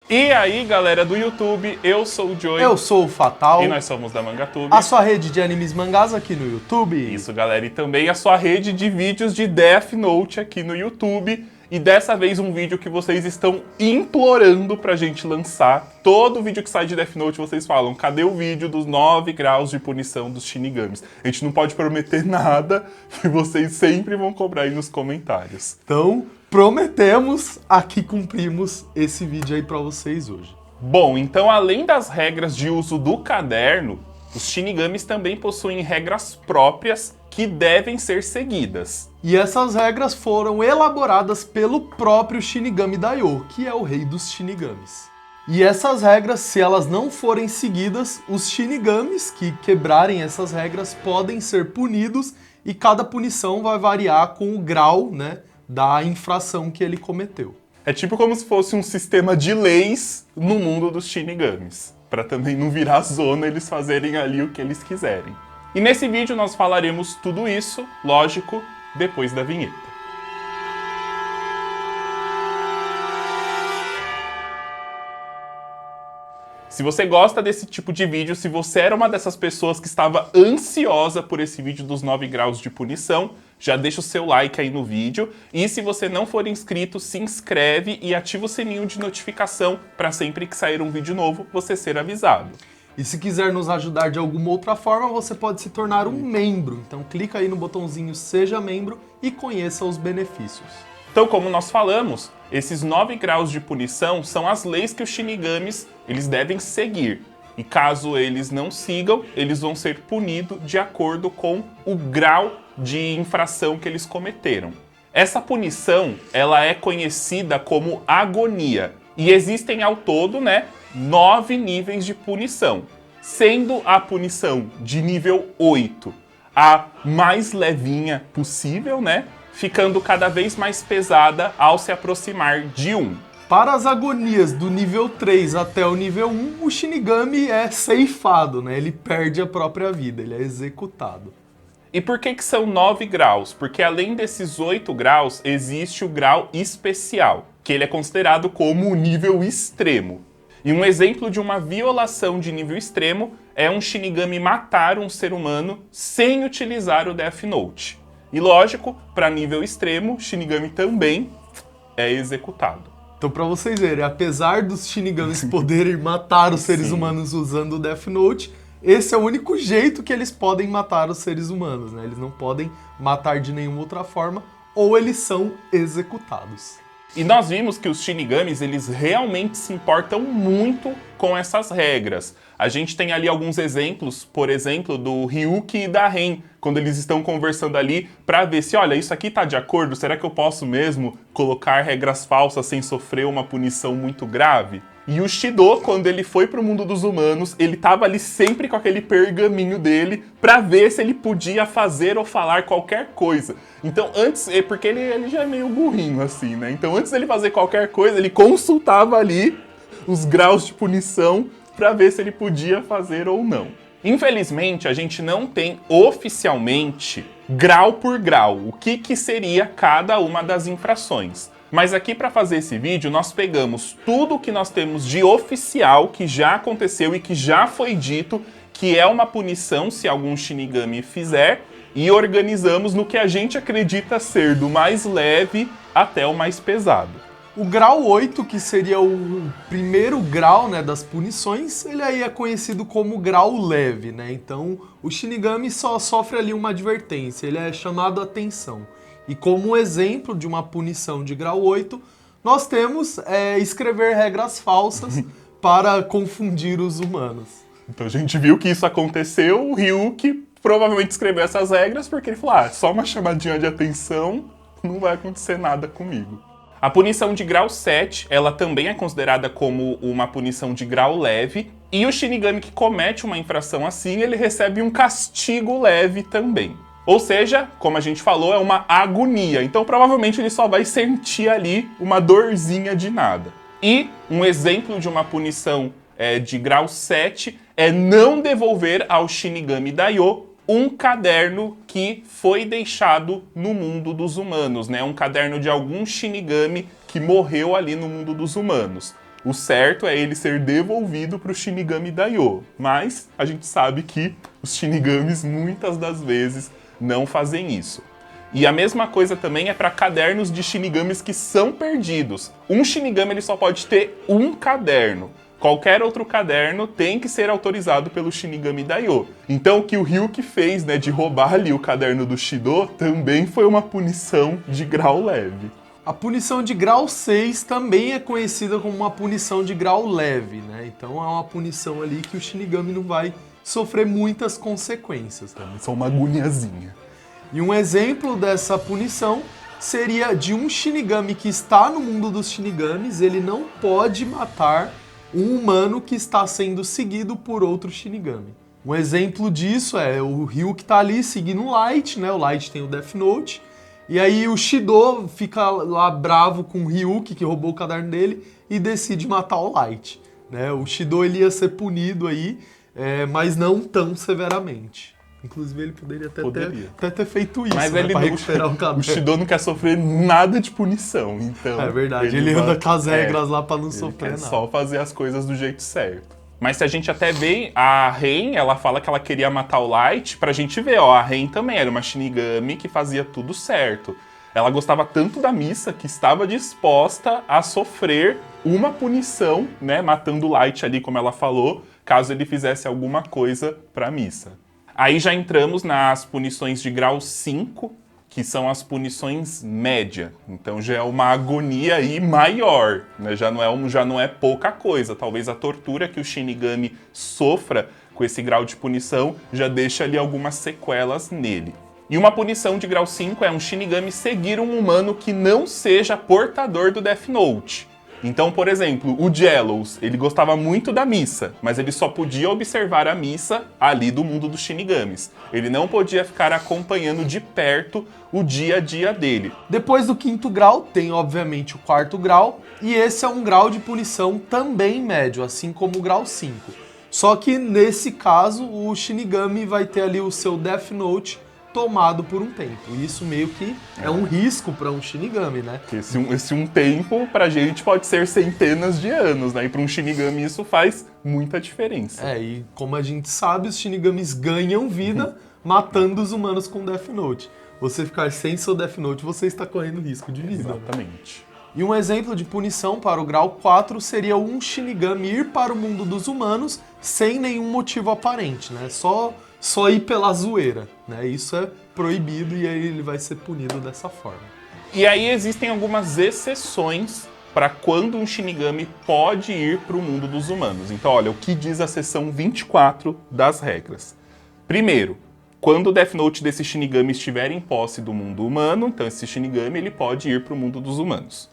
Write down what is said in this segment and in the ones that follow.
E aí, galera do YouTube, eu sou o Joey. Eu sou o Fatal. E nós somos da Mangatube. A sua rede de animes mangás aqui no YouTube. Isso, galera. E também a sua rede de vídeos de Death Note aqui no YouTube. E dessa vez um vídeo que vocês estão implorando pra gente lançar. Todo vídeo que sai de Death Note vocês falam, cadê o vídeo dos 9 graus de punição dos Shinigamis? A gente não pode prometer nada que vocês sempre vão cobrar aí nos comentários. Então, prometemos, aqui cumprimos esse vídeo aí pra vocês hoje. Bom, então além das regras de uso do caderno, os Shinigamis também possuem regras próprias que devem ser seguidas. E essas regras foram elaboradas pelo próprio Shinigami Daioh, que é o rei dos Shinigamis. E essas regras, se elas não forem seguidas, os Shinigamis que quebrarem essas regras podem ser punidos e cada punição vai variar com o grau, né, da infração que ele cometeu. É tipo como se fosse um sistema de leis no mundo dos Shinigamis, para também não virar zona eles fazerem ali o que eles quiserem. E nesse vídeo nós falaremos tudo isso, lógico, depois da vinheta. Se você gosta desse tipo de vídeo, se você era uma dessas pessoas que estava ansiosa por esse vídeo dos 9 graus de punição, já deixa o seu like aí no vídeo. E se você não for inscrito, se inscreve e ativa o sininho de notificação para sempre que sair um vídeo novo, você ser avisado. E se quiser nos ajudar de alguma outra forma, você pode se tornar um membro. Então clica aí no botãozinho Seja Membro e conheça os benefícios. Então, como nós falamos, esses 9 graus de punição são as leis que os Shinigamis eles devem seguir. E caso eles não sigam, eles vão ser punidos de acordo com o grau de infração que eles cometeram. Essa punição, ela é conhecida como agonia. E existem ao todo, 9 níveis de punição. Sendo a punição de nível 8 a mais levinha possível, ficando cada vez mais pesada ao se aproximar de 1. Para as agonias do nível 3 até o nível 1, o Shinigami é ceifado, Ele perde a própria vida, ele é executado. E por que são 9 graus? Porque além desses 8 graus, existe o grau especial, que ele é considerado como o nível extremo. E um exemplo de uma violação de nível extremo é um Shinigami matar um ser humano sem utilizar o Death Note. E lógico, para nível extremo, Shinigami também é executado. Então, pra vocês verem, apesar dos Shinigamis poderem matar os seres humanos usando o Death Note, esse é o único jeito que eles podem matar os seres humanos, Eles não podem matar de nenhuma outra forma, ou eles são executados. E nós vimos que os Shinigamis, eles realmente se importam muito com essas regras. A gente tem ali alguns exemplos, por exemplo, do Ryuki e da Ren, quando eles estão conversando ali para ver se, olha, isso aqui tá de acordo, será que eu posso mesmo colocar regras falsas sem sofrer uma punição muito grave? E o Shido, quando ele foi pro mundo dos humanos, ele tava ali sempre com aquele pergaminho dele pra ver se ele podia fazer ou falar qualquer coisa. Então antes, porque ele já é meio burrinho assim, Então antes dele fazer qualquer coisa, ele consultava ali os graus de punição pra ver se ele podia fazer ou não. Infelizmente, a gente não tem oficialmente grau por grau, o que seria cada uma das infrações. Mas aqui para fazer esse vídeo, nós pegamos tudo o que nós temos de oficial, que já aconteceu e que já foi dito, que é uma punição se algum Shinigami fizer, e organizamos no que a gente acredita ser do mais leve até o mais pesado. O grau 8, que seria o primeiro grau, das punições, ele aí é conhecido como grau leve, Então, o Shinigami só sofre ali uma advertência, ele é chamado a atenção. E como exemplo de uma punição de grau 8, nós temos escrever regras falsas para confundir os humanos. Então a gente viu que isso aconteceu, o Ryuki provavelmente escreveu essas regras porque ele falou, só uma chamadinha de atenção, não vai acontecer nada comigo. A punição de grau 7, ela também é considerada como uma punição de grau leve, e o Shinigami que comete uma infração assim, ele recebe um castigo leve também. Ou seja, como a gente falou, é uma agonia. Então provavelmente ele só vai sentir ali uma dorzinha de nada. E um exemplo de uma punição de grau 7 é não devolver ao Shinigami Daioh um caderno que foi deixado no mundo dos humanos, Um caderno de algum Shinigami que morreu ali no mundo dos humanos. o certo é ele ser devolvido para o Shinigami Daioh. Mas a gente sabe que os Shinigamis muitas das vezes não fazem isso. E a mesma coisa também é para cadernos de Shinigamis que são perdidos. Um Shinigami ele só pode ter um caderno. Qualquer outro caderno tem que ser autorizado pelo Shinigami Daioh. Então o que o Ryuki fez, né, de roubar ali o caderno do Shido, também foi uma punição de grau leve. A punição de grau 6 também é conhecida como uma punição de grau leve, né? Então é uma punição ali que o Shinigami não vai sofrer muitas consequências. Também só uma agoniazinha. E um exemplo dessa punição seria de um Shinigami que está no mundo dos Shinigamis, ele não pode matar um humano que está sendo seguido por outro Shinigami. Um exemplo disso é o Ryu que está ali seguindo o Light, né? O Light tem o Death Note. E aí o Shido fica lá bravo com o Ryuki, que roubou o caderno dele, e decide matar o Light, né? O Shido ele ia ser punido aí, mas não tão severamente. Inclusive ele poderia até ter feito isso, mas né, ele pra não, recuperar o caderno. O Shido não quer sofrer nada de punição, então... É verdade, ele anda com as regras lá pra não sofrer nada. Só fazer as coisas do jeito certo. Mas se a gente até vê, a Ren, ela fala que ela queria matar o Light, pra gente ver, ó, a Ren também era uma Shinigami que fazia tudo certo. Ela gostava tanto da Misa que estava disposta a sofrer uma punição, né, matando o Light ali, como ela falou, caso ele fizesse alguma coisa pra Misa. Aí já entramos nas punições de grau 5, que são as punições média. Então já é uma agonia aí maior, né? Já não é pouca coisa. Talvez a tortura que o Shinigami sofra com esse grau de punição já deixa ali algumas sequelas nele. E uma punição de grau 5 é um Shinigami seguir um humano que não seja portador do Death Note. Então, por exemplo, o Jealous, ele gostava muito da Misa, mas ele só podia observar a Misa ali do mundo dos Shinigamis. Ele não podia ficar acompanhando de perto o dia a dia dele. Depois do 5º grau, tem obviamente o 4º grau, e esse é um grau de punição também médio, assim como o grau 5. Só que nesse caso, o Shinigami vai ter ali o seu Death Note tomado por um tempo. E isso meio que é um risco para um Shinigami, né? Esse um tempo, pra gente, pode ser centenas de anos, né? E pra um Shinigami isso faz muita diferença. E como a gente sabe, os Shinigamis ganham vida matando os humanos com Death Note. Você ficar sem seu Death Note, você está correndo risco de vida. Exatamente. Né? E um exemplo de punição para o grau 4 seria um Shinigami ir para o mundo dos humanos sem nenhum motivo aparente, né? Só ir pela zoeira, né? Isso é proibido e aí ele vai ser punido dessa forma. E aí existem algumas exceções para quando um Shinigami pode ir para o mundo dos humanos. Então, olha, o que diz a seção 24 das regras. Primeiro, quando o Death Note desse Shinigami estiver em posse do mundo humano, então esse Shinigami ele pode ir para o mundo dos humanos.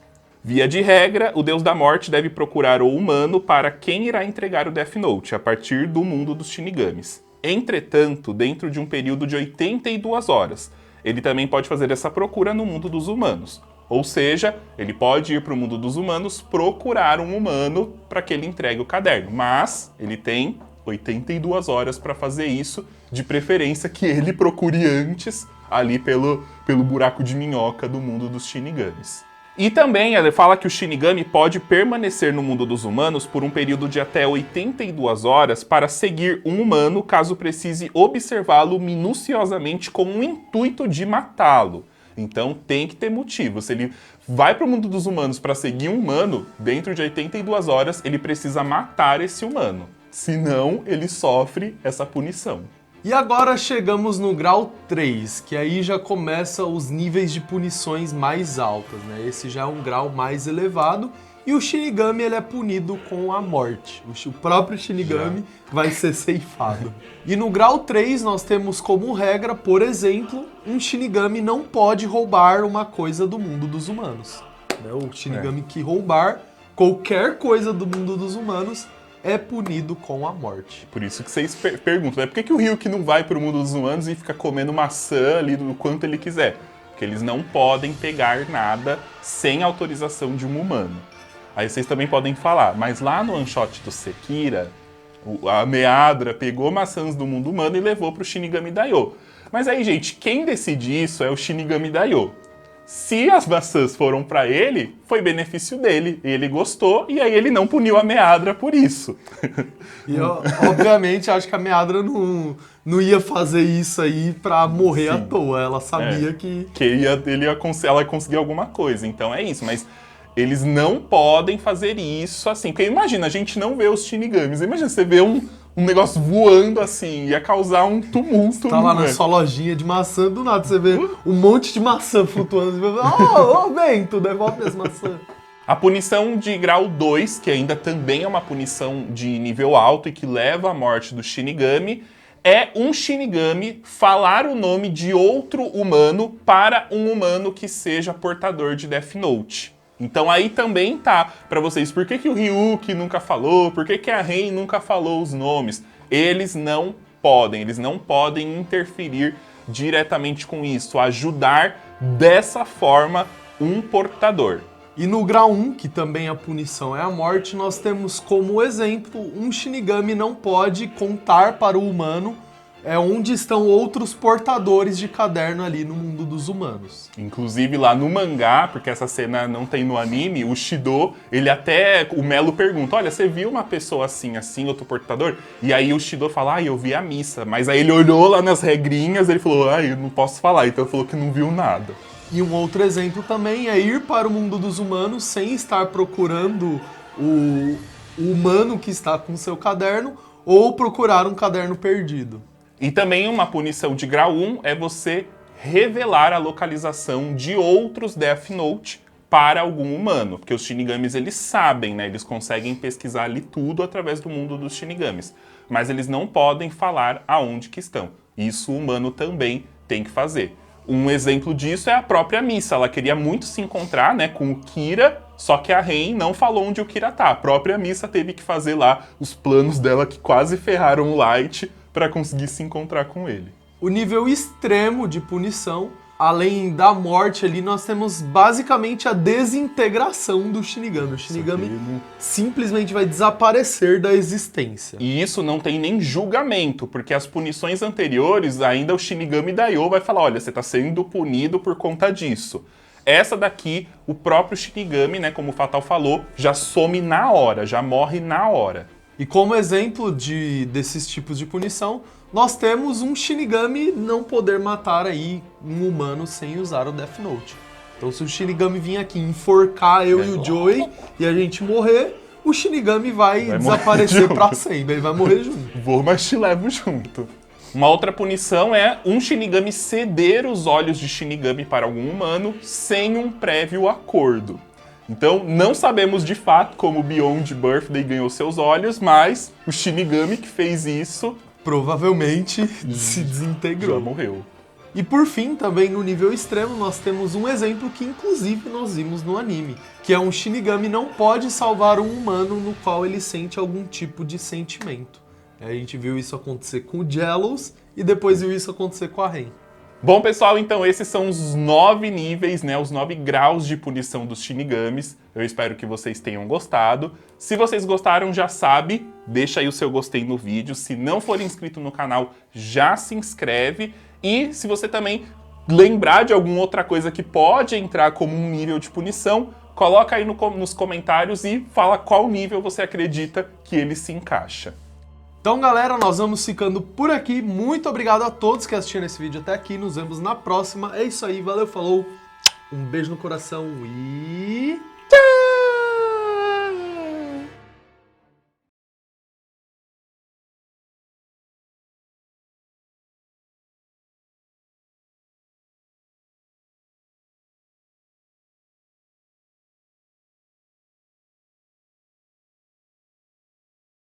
Via de regra, o Deus da Morte deve procurar o humano para quem irá entregar o Death Note, a partir do mundo dos Shinigamis. Entretanto, dentro de um período de 82 horas, ele também pode fazer essa procura no mundo dos humanos. Ou seja, ele pode ir para o mundo dos humanos procurar um humano para que ele entregue o caderno. Mas ele tem 82 horas para fazer isso, de preferência que ele procure antes ali pelo buraco de minhoca do mundo dos Shinigamis. E também ele fala que o Shinigami pode permanecer no mundo dos humanos por um período de até 82 horas para seguir um humano caso precise observá-lo minuciosamente com o intuito de matá-lo. Então tem que ter motivo. Se ele vai para o mundo dos humanos para seguir um humano, dentro de 82 horas ele precisa matar esse humano. Senão ele sofre essa punição. E agora chegamos no grau 3, que aí já começa os níveis de punições mais altas, né? Esse já é um grau mais elevado e o Shinigami ele é punido com a morte. O próprio Shinigami vai ser ceifado. E no grau 3 nós temos como regra, por exemplo, um Shinigami não pode roubar uma coisa do mundo dos humanos. O Shinigami que roubar qualquer coisa do mundo dos humanos é punido com a morte. Por isso que vocês perguntam, né? Por que o Ryuki não vai pro mundo dos humanos e fica comendo maçã ali do quanto ele quiser? Porque eles não podem pegar nada sem autorização de um humano. Aí vocês também podem falar, mas lá no one shot do Sekira, a Meadra pegou maçãs do mundo humano e levou pro Shinigami Daioh. Mas aí, gente, quem decide isso é o Shinigami Daioh. Se as maçãs foram para ele, foi benefício dele. Ele gostou e aí ele não puniu a Meadra por isso. E obviamente acho que a Meadra não ia fazer isso aí pra morrer à toa. Ela sabia que ela ia conseguir alguma coisa. Então é isso, mas eles não podem fazer isso assim. Porque imagina, a gente não vê os Shinigamis. Imagina você vê um negócio voando assim, ia causar um tumulto. Tá lá na sua lojinha de maçã, do nada você vê um monte de maçã flutuando. Ô, vento, devolve minhas maçãs. A punição de grau 2, que ainda também é uma punição de nível alto e que leva à morte do Shinigami, é um Shinigami falar o nome de outro humano para um humano que seja portador de Death Note. Então aí também tá pra vocês, por que o Ryuki nunca falou, por que a Ren nunca falou os nomes? Eles não podem interferir diretamente com isso, ajudar dessa forma um portador. E no grau 1, que também a punição é a morte, nós temos como exemplo, um Shinigami não pode contar para o humano onde estão outros portadores de caderno ali no mundo dos humanos. Inclusive lá no mangá, porque essa cena não tem no anime, o Shido, o Melo pergunta, olha, você viu uma pessoa assim, outro portador? E aí o Shido fala, eu vi a missa. Mas aí ele olhou lá nas regrinhas, ele falou, eu não posso falar. Então ele falou que não viu nada. E um outro exemplo também é ir para o mundo dos humanos sem estar procurando o humano que está com seu caderno ou procurar um caderno perdido. E também uma punição de grau 1 é você revelar a localização de outros Death Note para algum humano. Porque os Shinigamis, eles sabem, né? Eles conseguem pesquisar ali tudo através do mundo dos Shinigamis. Mas eles não podem falar aonde que estão. Isso o humano também tem que fazer. Um exemplo disso é a própria Missa. Ela queria muito se encontrar, né, com o Kira, só que a Ren não falou onde o Kira tá. A própria Missa teve que fazer lá os planos dela que quase ferraram o Light para conseguir se encontrar com ele. O nível extremo de punição, além da morte ali, nós temos basicamente a desintegração do Shinigami. O Shinigami simplesmente vai desaparecer da existência. E isso não tem nem julgamento, porque as punições anteriores, ainda o Shinigami Daioh vai falar, olha, você está sendo punido por conta disso. Essa daqui, o próprio Shinigami, né, como o Fatal falou, já some na hora, já morre na hora. E como exemplo desses tipos de punição, nós temos um Shinigami não poder matar aí um humano sem usar o Death Note. Então se o Shinigami vir aqui enforcar eu e o Joey e a gente morrer, o Shinigami vai desaparecer pra sempre, ele vai morrer junto. Vou, mas te levo junto. Uma outra punição é um Shinigami ceder os olhos de Shinigami para algum humano sem um prévio acordo. Então, não sabemos de fato como o Beyond Birthday ganhou seus olhos, mas o Shinigami que fez isso provavelmente se desintegrou. Já morreu. E por fim, também no nível extremo, nós temos um exemplo que inclusive nós vimos no anime, que é um Shinigami não pode salvar um humano no qual ele sente algum tipo de sentimento. A gente viu isso acontecer com o Jealous e depois viu isso acontecer com a Ren. Bom, pessoal, então esses são os 9 níveis, né, os 9 graus de punição dos Shinigamis. Eu espero que vocês tenham gostado. Se vocês gostaram, já sabe, deixa aí o seu gostei no vídeo. Se não for inscrito no canal, já se inscreve. E se você também lembrar de alguma outra coisa que pode entrar como um nível de punição, coloca aí nos comentários e fala qual nível você acredita que ele se encaixa. Então, galera, nós vamos ficando por aqui. Muito obrigado a todos que assistiram esse vídeo até aqui. Nos vemos na próxima. É isso aí, valeu, falou. Um beijo no coração e... tchau!